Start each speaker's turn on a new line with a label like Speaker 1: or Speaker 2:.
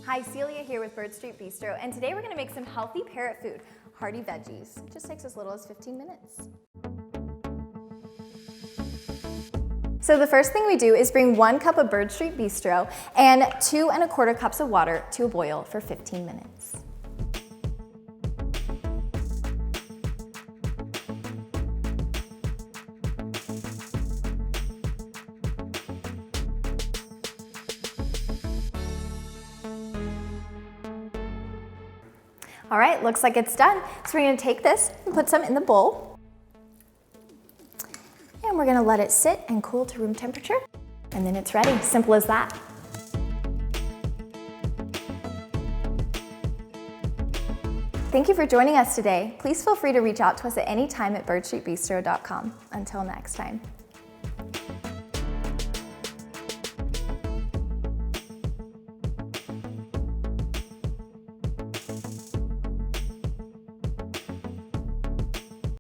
Speaker 1: Hi, Celia here with Bird Street Bistro, and today we're going to make some healthy parrot food, Hearty Veggies. It just takes as little as 15 minutes. So the first thing we do is bring 1 cup of Bird Street Bistro and 2 1/4 cups of water to a boil for 15 minutes. All right, looks like it's done. So we're gonna take this and put some in the bowl. And we're gonna let it sit and cool to room temperature. And then it's ready, simple as that. Thank you for joining us today. Please feel free to reach out to us at any time at birdstreetbistro.com. Until next time.